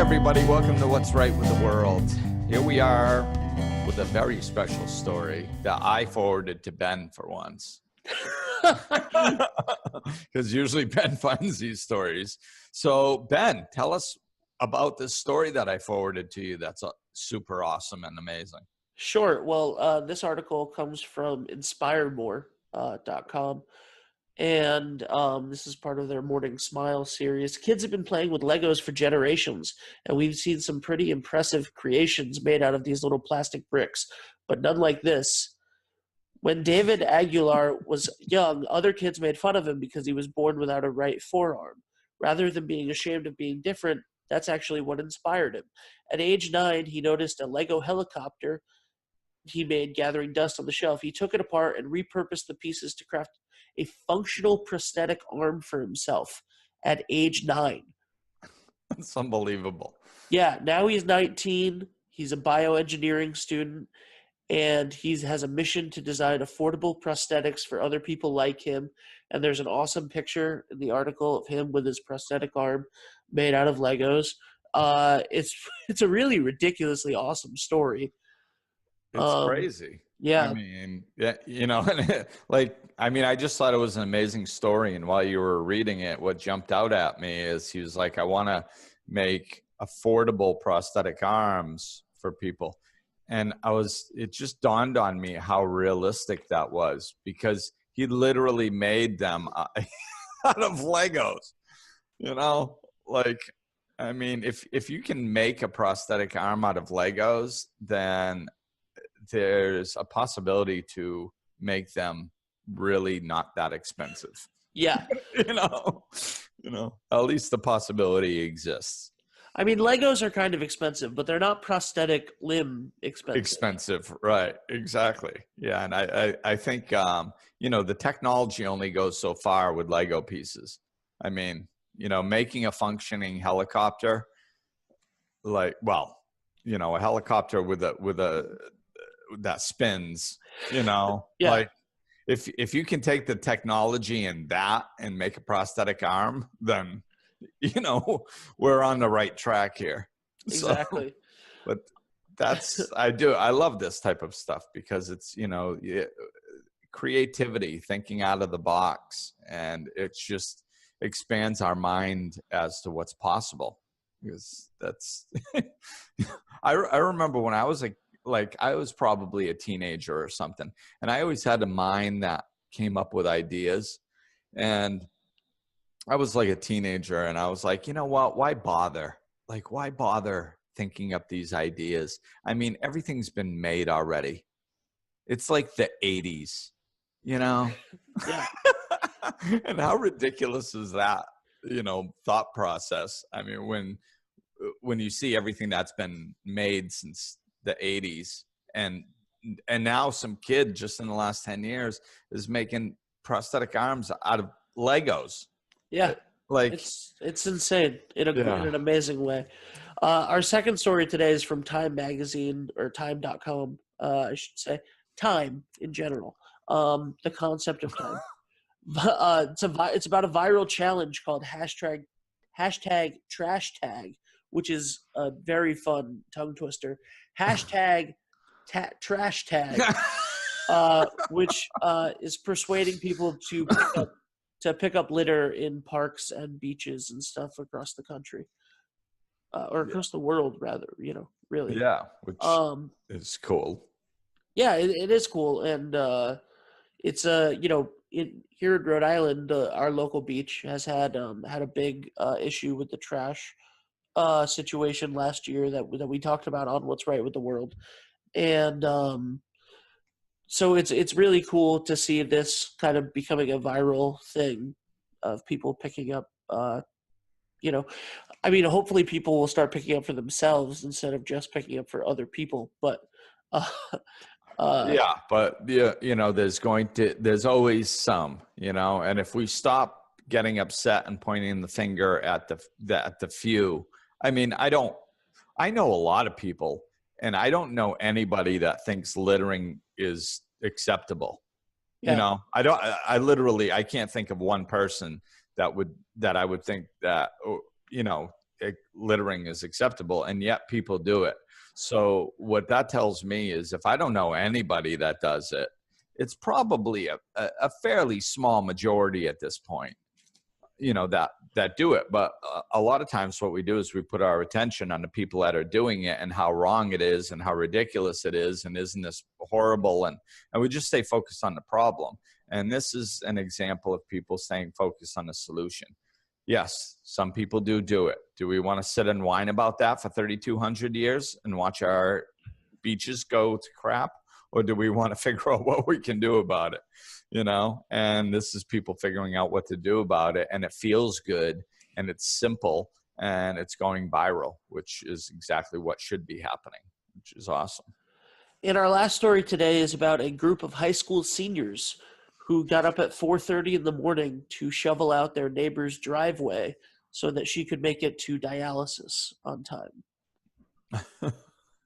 everybody. Welcome to What's Right with the World. Here we are with a very special story that I forwarded to Ben for once. Because usually Ben finds these stories. So Ben, tell us about this story that I forwarded to you that's super awesome and amazing. Sure. Well, this article comes from inspiremore.com. And this is part of their Morning Smile series. Kids have been playing with Legos for generations, and we've seen some pretty impressive creations made out of these little plastic bricks, but none like this. When David Aguilar was young, other kids made fun of him because he was born without a right forearm. Rather than being ashamed of being different, that's actually what inspired him. At age 9, he noticed a Lego helicopter he made gathering dust on the shelf. He took it apart and repurposed the pieces to craft a functional prosthetic arm for himself at age 9. It's unbelievable. Yeah, now he's 19. He's a bioengineering student, and he has a mission to design affordable prosthetics for other people like him. And there's an awesome picture in the article of him with his prosthetic arm made out of Legos. It's a really ridiculously awesome story. It's crazy. Yeah. I mean, yeah, I just thought it was an amazing story. And while you were reading it, what jumped out at me is he was like, I want to make affordable prosthetic arms for people. And it just dawned on me how realistic that was, because he literally made them out of Legos, if you can make a prosthetic arm out of Legos, then there's a possibility to make them really not that expensive. Yeah. At least the possibility exists. I mean, Legos are kind of expensive, but they're not prosthetic limb expensive. Expensive, right. Exactly. Yeah. And I think, the technology only goes so far with Lego pieces. I mean, making a functioning helicopter, a helicopter with a that spins, Yeah. like if you can take the technology in that and make a prosthetic arm, then we're on the right track here. Exactly. But I love this type of stuff because it's creativity, thinking out of the box, and it just expands our mind as to what's possible. Because that's I remember when I was I was probably a teenager or something, and I always had a mind that came up with ideas. And I was like a teenager, and I was like, you know what? Why bother? Why bother thinking up these ideas? I mean, everything's been made already. It's like the 80s, Yeah. And how ridiculous is that, thought process? I mean, when you see everything that's been made since the 80s, and now some kid just in the last 10 years is making prosthetic arms out of Legos. Yeah. It's insane in an amazing way. Our second story today is from Time Magazine, or time.com, I should say. Time in general. The concept of time. It's about a viral challenge called hashtag trash tag, which is a very fun tongue twister. Hashtag trash tag, which is persuading people to pick up litter in parks and beaches and stuff across the country, or across the world, rather. Really. Yeah, which is cool. Yeah, it is cool, and it's here in Rhode Island, our local beach has had a big issue with the trash situation last year that we talked about on What's Right with the World, and so it's really cool to see this kind of becoming a viral thing of people picking up. Hopefully people will start picking up for themselves instead of just picking up for other people. But there's always some, and if we stop getting upset and pointing the finger at the few. I mean, I know a lot of people, and I don't know anybody that thinks littering is acceptable. Yeah. I can't think of one person that I would think that, littering is acceptable, and yet people do it. So what that tells me is if I don't know anybody that does it, it's probably a fairly small majority at this point, that do it. But a lot of times what we do is we put our attention on the people that are doing it and how wrong it is and how ridiculous it is and isn't this horrible, and we just stay focused on the problem. And this is an example of people staying focused on the solution. Yes, some people do it. Do we want to sit and whine about that for 3,200 years and watch our beaches go to crap? Or do we want to figure out what we can do about it? And this is people figuring out what to do about it. And it feels good and it's simple and it's going viral, which is exactly what should be happening, which is awesome. And our last story today is about a group of high school seniors who got up at 4:30 in the morning to shovel out their neighbor's driveway so that she could make it to dialysis on time.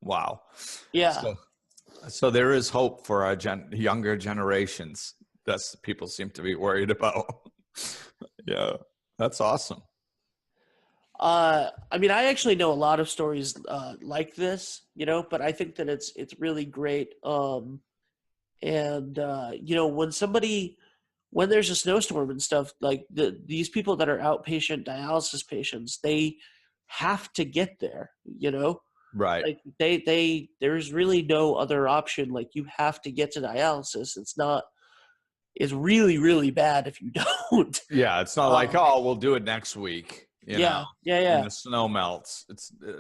Wow. Yeah. So there is hope for our younger generations. That's people seem to be worried about. Yeah, that's awesome. I actually know a lot of stories like this, but I think that it's really great. When there's a snowstorm and stuff, like these people that are outpatient dialysis patients, they have to get there, Right. Like there's really no other option. Like you have to get to dialysis. It's really, really bad if you don't. Yeah. It's not like, we'll do it next week. Yeah. When the snow melts,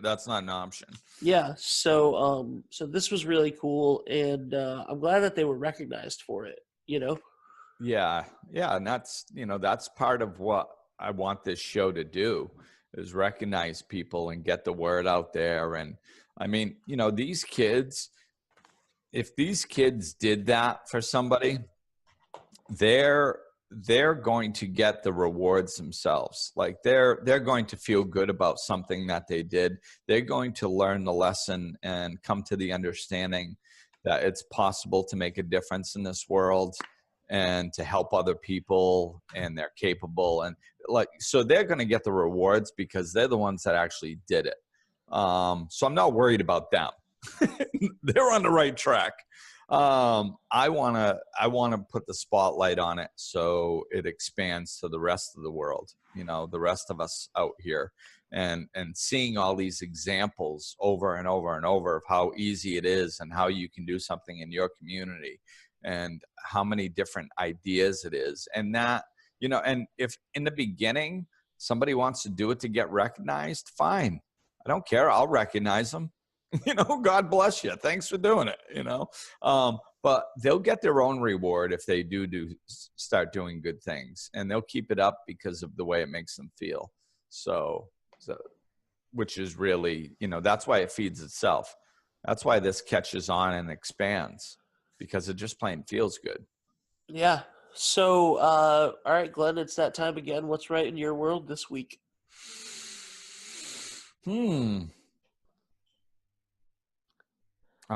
that's not an option. Yeah. So this was really cool. And I'm glad that they were recognized for it, Yeah. Yeah. And that's part of what I want this show to do, is recognize people and get the word out there. And these kids, if these kids did that for somebody, they're going to get the rewards themselves. Like they're going to feel good about something that they did. They're going to learn the lesson and come to the understanding that it's possible to make a difference in this world and to help other people, and they're capable. And so they're going to get the rewards because they're the ones that actually did it. So I'm not worried about them. They're on the right track. I want to put the spotlight on it so it expands to the rest of the world, the rest of us out here, and seeing all these examples over and over and over of how easy it is and how you can do something in your community and how many different ideas it is. And that, and if in the beginning somebody wants to do it to get recognized, fine. I don't care. I'll recognize them. God bless you. Thanks for doing it, but they'll get their own reward if they start doing good things, and they'll keep it up because of the way it makes them feel. So which is really, that's why it feeds itself. That's why this catches on and expands, because it just plain feels good. Yeah. So, all right, Glenn, it's that time again. What's right in your world this week? I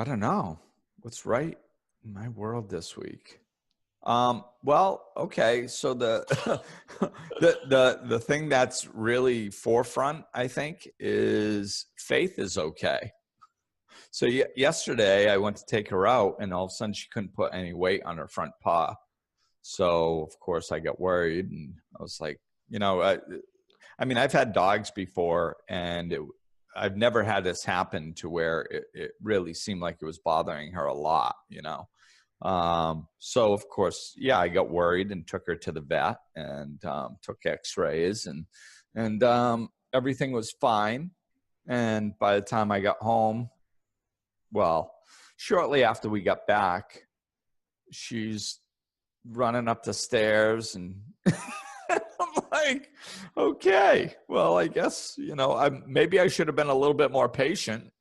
don't know. What's right in my world this week? Well, okay. So the the thing that's really forefront, I think, is faith is okay. So yesterday I went to take her out, and all of a sudden she couldn't put any weight on her front paw. So of course I got worried, and I was like, I've had dogs before, and I've never had this happen to where it really seemed like it was bothering her a lot, So of course, I got worried and took her to the vet and took x-rays, and everything was fine. And by the time I got home, well, shortly after we got back, she's running up the stairs, and I'm like, okay, well, I guess, maybe I should have been a little bit more patient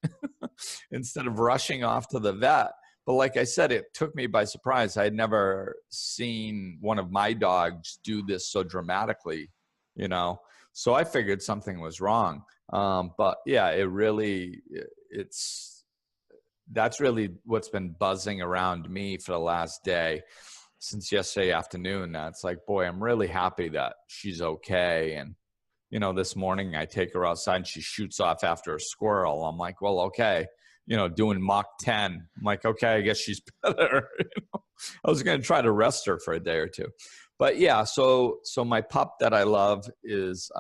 instead of rushing off to the vet. But like I said, it took me by surprise. I had never seen one of my dogs do this so dramatically, so I figured something was wrong. But yeah, that's really what's been buzzing around me for the last day, since yesterday afternoon. It's like, boy, I'm really happy that she's okay. And this morning I take her outside and she shoots off after a squirrel. I'm like, well, okay, doing Mach 10. I'm like, okay, I guess she's better. I was going to try to rest her for a day or two. But yeah, so my pup that I love is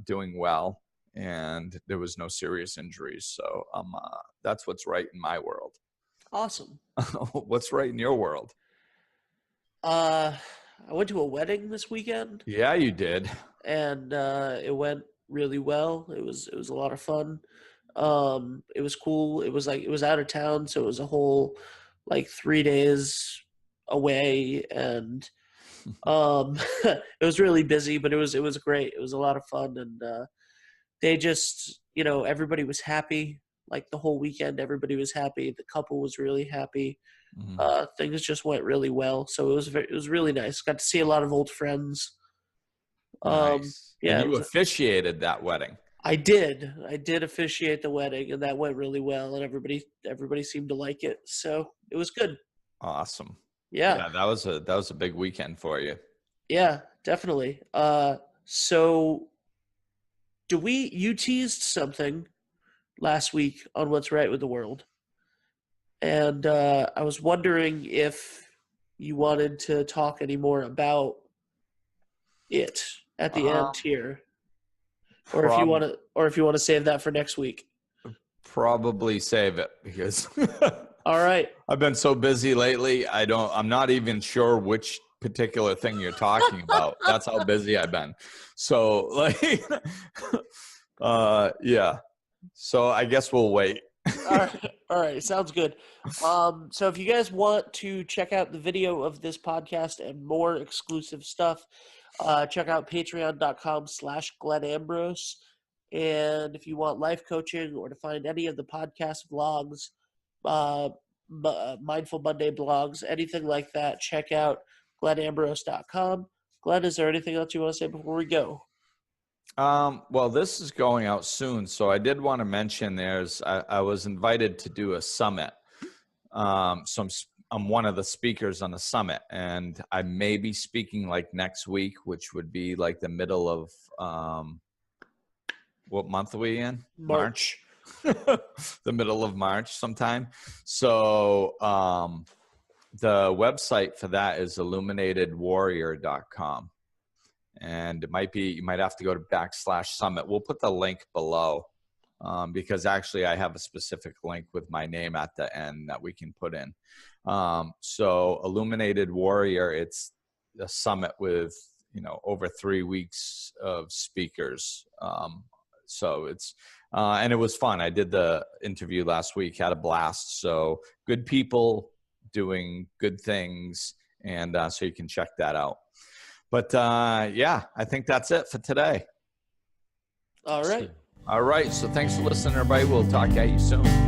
doing well, and there was no serious injuries. So that's what's right in my world. Awesome. What's right in your world? I went to a wedding this weekend. Yeah, you did. And it went really well. It was a lot of fun. It was cool. It was out of town, so it was a whole 3 days away, and it was really busy, but it was great. It was a lot of fun, and they just, everybody was happy. The whole weekend, everybody was happy. The couple was really happy. Mm-hmm. Things just went really well, so it was really nice. Got to see a lot of old friends. Nice. Yeah, and you officiated that wedding. I did officiate the wedding, and that went really well, and everybody seemed to like it, so it was good. Awesome. Yeah, that was a big weekend for you. Yeah, definitely. So you teased something last week on What's Right with the World, and I was wondering if you wanted to talk any more about it at the end here, or if you want to save that for next week. Probably save it, because all right, I've been so busy lately. I'm not even sure which particular thing you're talking about. That's how busy I've been. So yeah. So I guess we'll wait. All right. Sounds good. So if you guys want to check out the video of this podcast and more exclusive stuff, check out patreon.com/Glenn Ambrose. And if you want life coaching or to find any of the podcast vlogs, Mindful Monday blogs, anything like that, check out glennambrose.com. Glenn, is there anything else you want to say before we go? Well, this is going out soon, so I did want to mention I was invited to do a summit. So I'm one of the speakers on the summit, and I may be speaking next week, which would be the middle of what month are we in? March. The middle of March sometime. So the website for that is illuminatedwarrior.com. And you might have to go to /summit. We'll put the link below because actually I have a specific link with my name at the end that we can put in. So Illuminated Warrior, it's a summit with, over 3 weeks of speakers. So it's, and it was fun. I did the interview last week, had a blast. So good people doing good things. And so you can check that out. But yeah, I think that's it for today. All right. So thanks for listening, everybody. We'll talk at you soon.